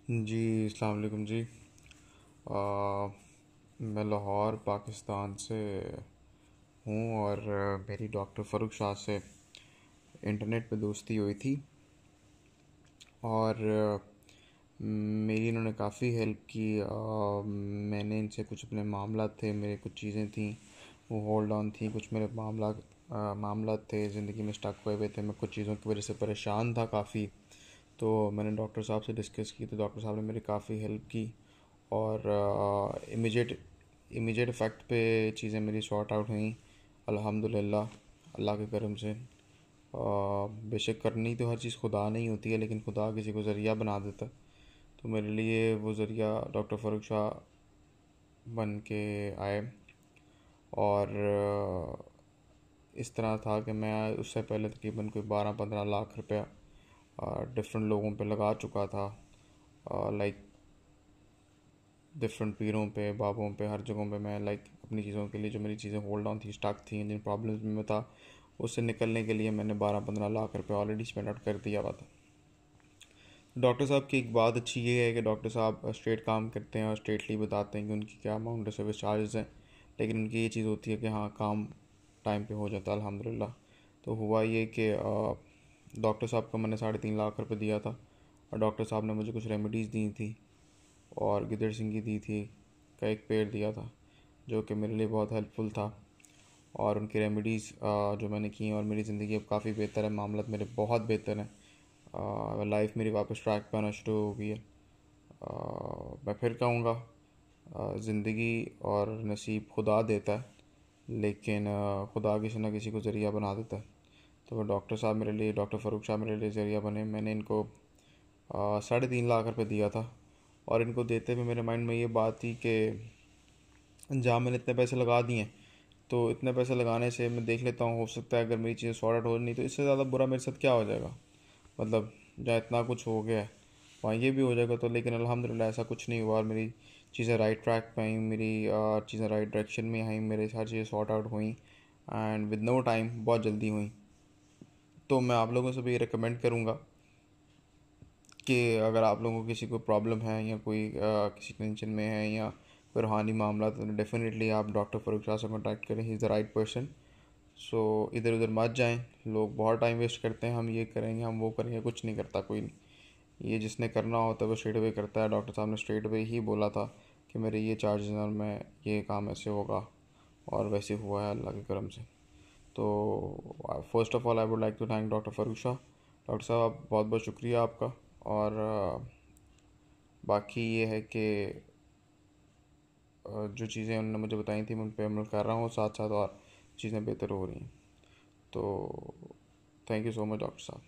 जी अस्सलाम वालेकुम जी। मैं लाहौर पाकिस्तान से हूँ और मेरी डॉक्टर फ़ारूक शाह से इंटरनेट पे दोस्ती हुई थी और मेरी इन्होंने काफ़ी हेल्प की। मैंने इनसे कुछ अपने मामला थे, मेरे कुछ चीज़ें थी वो होल्ड ऑन थी, कुछ मेरे मामला थे, ज़िंदगी में स्टक हुए हुए थे, मैं कुछ चीज़ों की वजह से परेशान था काफ़ी। तो मैंने डॉक्टर साहब से डिस्कस की तो डॉक्टर साहब ने मेरी काफ़ी हेल्प की और इमीडिएट इफ़ेक्ट पे चीज़ें मेरी सॉर्ट आउट हुई अल्हम्दुलिल्लाह, अल्लाह के करम से। बेशक करनी तो हर चीज़ खुदा नहीं होती है, लेकिन खुदा किसी को ज़रिया बना देता है। तो मेरे लिए वो ज़रिया डॉक्टर फ़ारूक शाह बन के आए और इस तरह था कि मैं उससे पहले तकरीबन कोई 12-15 लाख रुपया डिफरेंट लोगों पे लगा चुका था, लाइक डिफरेंट पीरों पे, बाबों पे, हर जगहों पे मैं लाइक अपनी चीज़ों के लिए जो मेरी चीज़ें होल्ड ऑन थी, स्टक थी, जिन प्रॉब्लम्स में मैं था, उससे निकलने के लिए मैंने 12-15 लाख रुपए ऑलरेडी स्पेंड आउट कर दिया हुआ था। डॉक्टर साहब की एक बात अच्छी ये है कि डॉक्टर साहब स्ट्रेट काम करते हैं और स्ट्रेटली बताते हैं कि उनकी क्या अमाउंट सर्विस चार्जेस हैं, लेकिन उनकी ये चीज़ होती है कि हाँ, काम टाइम पे हो जाता है अल्हम्दुलिल्लाह। तो हुआ ये कि डॉक्टर साहब को मैंने 3.5 लाख रुपए दिया था और डॉक्टर साहब ने मुझे कुछ रेमेडीज़ दी थी और गिदड़ सिंगी दी थी का एक पेड़ दिया था जो कि मेरे लिए बहुत हेल्पफुल था। और उनकी रेमेडीज़ जो मैंने की और मेरी ज़िंदगी अब काफ़ी बेहतर है, मामला मेरे बहुत बेहतर हैं। लाइफ मेरी वापस ट्रैक पे आना शुरू हो गई है। मैं फिर कहूँगा, ज़िंदगी और नसीब खुदा देता है, लेकिन खुदा किसी न किसी को ज़रिया बना देता है। तो डॉक्टर साहब मेरे लिए, डॉक्टर फ़ारूक शाह मेरे लिए ज़रिया बने। मैंने इनको 3.5 लाख रुपए दिया था और इनको देते हुए मेरे माइंड में ये बात थी कि जहाँ मैंने इतने पैसे लगा दिए हैं, तो इतने पैसे लगाने से मैं देख लेता हूँ, हो सकता है अगर मेरी चीज़ें सॉर्ट आउट हो, नहीं तो इससे ज़्यादा बुरा मेरे साथ क्या हो जाएगा। मतलब जहाँ इतना कुछ हो गया है वहाँ ये भी हो जाएगा। तो लेकिन अल्हम्दुलिल्लाह ऐसा कुछ नहीं हुआ और मेरी चीज़ें राइट ट्रैक पे आई, मेरी चीज़ें राइट डायरेक्शन में आई, मेरे हर चीज़ें सॉर्ट आउट हुई एंड विद नो टाइम, बहुत जल्दी हुई। तो मैं आप लोगों से भी ये रिकमेंड करूँगा कि अगर आप लोगों को किसी को प्रॉब्लम है या कोई किसी टेंशन में है या कोई रूहानी मामला, तो डेफिनेटली आप डॉक्टर फ़ारूक शाह से कॉन्टैक्ट करें, he is the right person. So इधर उधर मत जाएं, लोग बहुत टाइम वेस्ट करते हैं, हम ये करेंगे, हम वो करेंगे, कुछ नहीं करता कोई नहीं। ये जिसने करना होता है वो स्ट्रेट अवे करता है। डॉक्टर साहब ने स्ट्रेट अवे ही बोला था कि मेरे ये चार्जेस हैं और मैं ये काम ऐसे होगा, और वैसे हुआ है अल्लाह के करम से। तो first of all I would like to thank doctor Farooq Shah. Doctor साहब बहुत बहुत शुक्रिया आपका। और बाकी ये है कि जो चीज़ें उन्होंने मुझे बताई थी मैं उन पर अमल कर रहा हूँ, साथ साथ और चीज़ें बेहतर हो रही हैं। तो thank you so much doctor साहब।